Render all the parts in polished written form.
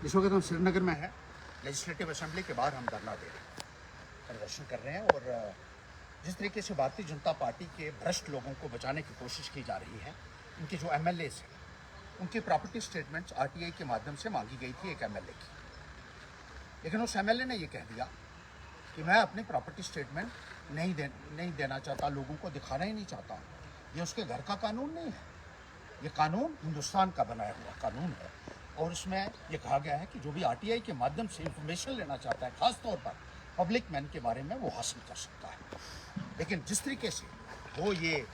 इस वक्त हम श्रीनगर में हैं। लेजिस्लेटिव असेंबली के बाहर हम धरना दे रहे हैं, प्रदर्शन कर रहे हैं। और जिस तरीके से भारतीय जनता पार्टी के भ्रष्ट लोगों को बचाने की कोशिश की जा रही है, उनके जो एमएलएस हैं, उनकी प्रॉपर्टी स्टेटमेंट्स आरटीआई के माध्यम से मांगी गई थी एक एमएलए की, लेकिन उस एमएलए ने ये कह दिया कि मैं अपनी प्रॉपर्टी स्टेटमेंट नहीं देना चाहता, लोगों को दिखाना ही नहीं चाहता। ये उसके घर का कानून नहीं है, ये कानून हिंदुस्तान का बनाया हुआ कानून है। और इसमें ये कहा गया है कि जो भी आरटीआई के माध्यम से इंफॉर्मेशन लेना चाहता है, खास तौर पर पब्लिक मैन के बारे में, वो हासिल कर सकता है। लेकिन जिस तरीके से वो ये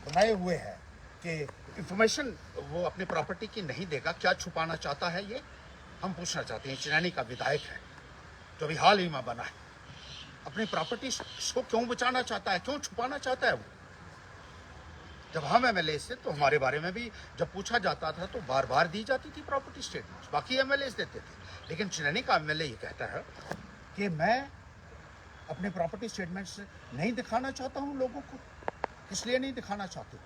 बनाए हुए है कि इंफॉर्मेशन वो अपनी प्रॉपर्टी की नहीं देगा, क्या छुपाना चाहता है ये हम पूछना चाहते हैं। चिरानी का विधायक है जो अभी हाल ही में बना है, अपनी प्रॉपर्टी को क्यों बचाना चाहता है, क्यों छुपाना चाहता है वो? जब हम एमएलए से, तो हमारे बारे में भी जब पूछा जाता था तो बार बार दी जाती थी प्रॉपर्टी स्टेटमेंट्स, बाकी एमएलए देते थे। लेकिन चिरानी का एमएलए ये कहता है कि मैं अपने प्रॉपर्टी स्टेटमेंट्स नहीं दिखाना चाहता हूँ लोगों को। इसलिए नहीं दिखाना चाहते,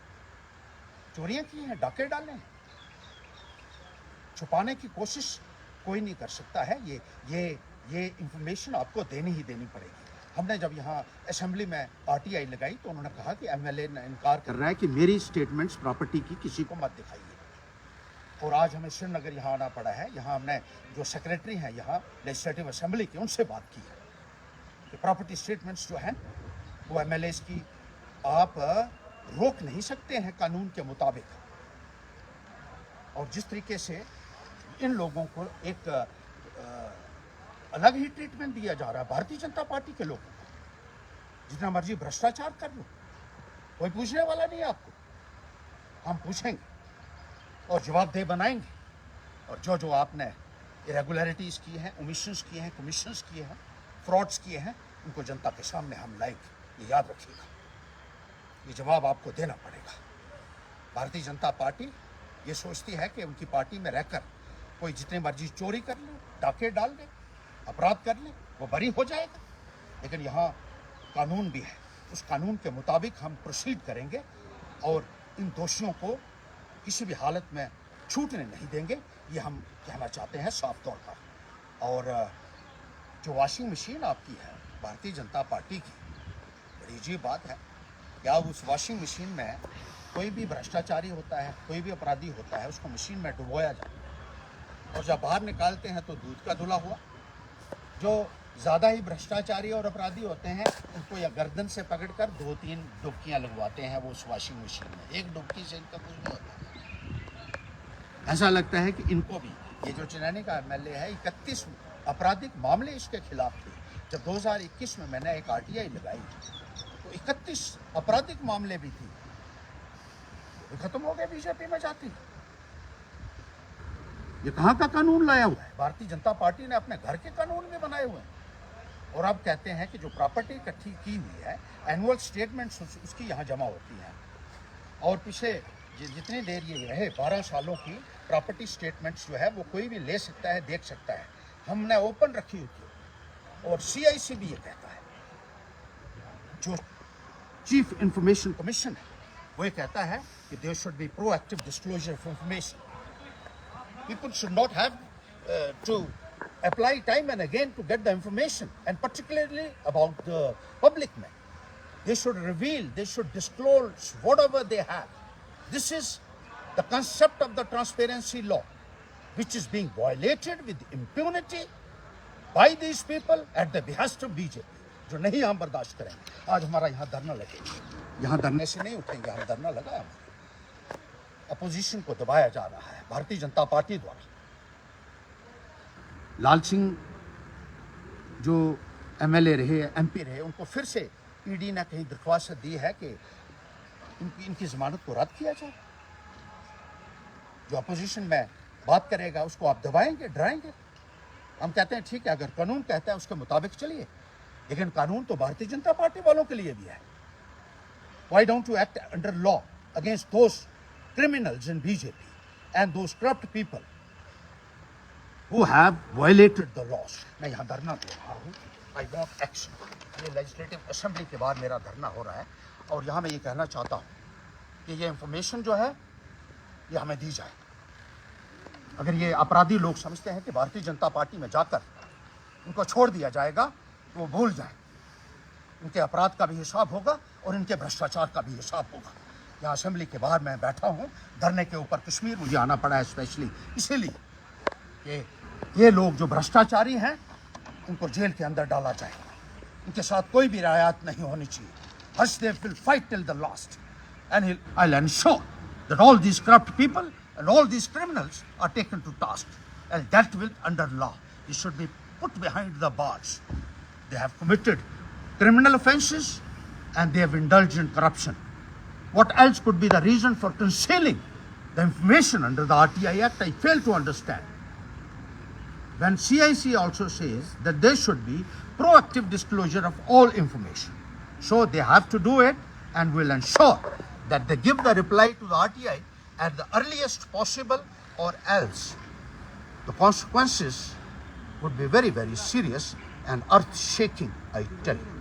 चोरियां की हैं, डाके डाले हैं, छुपाने की कोशिश कोई नहीं कर सकता है। ये इंफॉर्मेशन आपको देनी ही देनी पड़ेगी। हमने जब यहाँ असेंबली में आरटीआई लगाई तो उन्होंने कहा कि एमएलए ने इनकार कर रहा है कि मेरी स्टेटमेंट्स प्रॉपर्टी की किसी को मत दिखाइए। और आज हमें श्रीनगर यहाँ आना पड़ा है। यहाँ हमने जो सेक्रेटरी हैं यहाँ लेजिस्लेटिव असेंबली के, उनसे बात की है कि प्रॉपर्टी स्टेटमेंट्स जो हैं वो एमएलए की आप रोक नहीं सकते हैं कानून के मुताबिक। और जिस तरीके से इन लोगों को एक अलग ही ट्रीटमेंट दिया जा रहा है, भारतीय जनता पार्टी के लोगों को, जितना मर्जी भ्रष्टाचार कर लो, कोई पूछने वाला नहीं है आपको। हम पूछेंगे और जवाबदेह बनाएंगे। और जो जो आपने इरेगुलरिटीज़ की हैं, ओमिशंस किए हैं, कमीशंस किए हैं, फ्रॉड्स किए हैं, उनको जनता के सामने हम लाएंगे। ये याद रखिएगा, ये जवाब आपको देना पड़ेगा। भारतीय जनता पार्टी ये सोचती है कि उनकी पार्टी में रहकर कोई जितने मर्जी चोरी कर ले, डाके डाल दे, अपराध कर ले, वो बरी हो जाएगा। लेकिन यहाँ कानून भी है, उस कानून के मुताबिक हम प्रोसीड करेंगे और इन दोषियों को किसी भी हालत में छूटने नहीं देंगे। ये हम कहना चाहते हैं साफ तौर पर। और जो वॉशिंग मशीन आपकी है भारतीय जनता पार्टी की, बड़ी अजीब बात है। क्या उस वॉशिंग मशीन में कोई भी भ्रष्टाचारी होता है, कोई भी अपराधी होता है, उसको मशीन में डुबोया जाता है और जब बाहर निकालते हैं तो दूध का धुला हुआ। जो ज़्यादा ही भ्रष्टाचारी और अपराधी होते हैं उनको या गर्दन से पकड़कर 2-3 डुबकियाँ लगवाते हैं वो उस वॉशिंग मशीन में। एक डुबकी से इनका कुछ नहीं होता। ऐसा लगता है कि इनको भी, ये जो चिरानी का एमएलए है, 31 आपराधिक मामले इसके खिलाफ थे। जब 2021 में मैंने एक आरटीआई लगाई तो 31 आपराधिक मामले भी थी, खत्म हो गए बीजेपी में जाती। ये कहाँ का कानून लाया हुआ है? भारतीय जनता पार्टी ने अपने घर के कानून में बनाए हुए हैं। और अब कहते हैं कि जो प्रॉपर्टी इकट्ठी की हुई है, एनुअल स्टेटमेंट्स उसकी यहाँ जमा होती हैं। और पिछले जितनी देर ये रहे 12 सालों की प्रॉपर्टी स्टेटमेंट्स जो है वो कोई भी ले सकता है, देख सकता है। हमने ओपन रखी हुई थी। और CIC भी ये कहता है, जो चीफ इंफॉर्मेशन कमीशन है, वो ये कहता है कि there should be proactive disclosure of information. People should not have to apply time and again to get the information, and particularly about the public men. They should reveal, they should disclose whatever they have. This is the concept of the transparency law, which is being violated with impunity by these people at the behest of BJP, जो नहीं हम बर्दाश्त करेंगे। आज हमारा यहाँ धरना लगेगा, यहाँ धरने से नहीं उठेंगे, हम धरना लगाया। अपोजिशन को दबाया जा रहा है भारतीय जनता पार्टी द्वारा। लाल सिंह जो एमएलए रहे, MP रहे, उनको फिर से ईडी ने कहीं दरख्वास्त दी है कि इनकी जमानत को रद्द किया जाए। जो अपोजिशन में बात करेगा उसको आप दबाएंगे, डराएंगे। हम कहते हैं ठीक है, अगर कानून कहता है उसके मुताबिक चलिए, लेकिन कानून तो भारतीय जनता पार्टी वालों के लिए भी है। Why don't you act under law against those criminals in BJP and those corrupt people who have violated the laws? मैं यहाँ धरना दे रहा हूँ। I want action. ये लेजिस्लेटिव असेंबली के बाहर मेरा धरना हो रहा है और यहाँ मैं ये कहना चाहता हूँ कि ये इंफॉर्मेशन जो है ये हमें दी जाए। अगर ये अपराधी लोग समझते हैं कि भारतीय जनता पार्टी में जाकर उनको छोड़ दिया जाएगा तो वो भूल जाए, इनके अपराध का भी हिसाब होगा और इनके भ्रष्टाचार का भी हिसाब होगा। यहाँ असेंबली के बाहर मैं बैठा हूँ धरने के ऊपर, कश्मीर मुझे आना पड़ा है स्पेशली इसीलिए कि ये लोग जो भ्रष्टाचारी हैं उनको जेल के अंदर डाला जाए, इनके साथ कोई भी रियायत नहीं होनी चाहिए। Hashdev will fight till the last, and I'll ensure that all these corrupt people and all these criminals are taken to task and dealt with under law. They should be put behind the bars. They have committed criminal offences and they have indulged in corruption. What else could be the reason for concealing the information under the RTI Act? I fail to understand. When CIC also says that there should be proactive disclosure of all information. So they have to do it, and will ensure that they give the reply to the RTI at the earliest possible, or else the consequences would be very, very serious and earth-shaking, I tell you.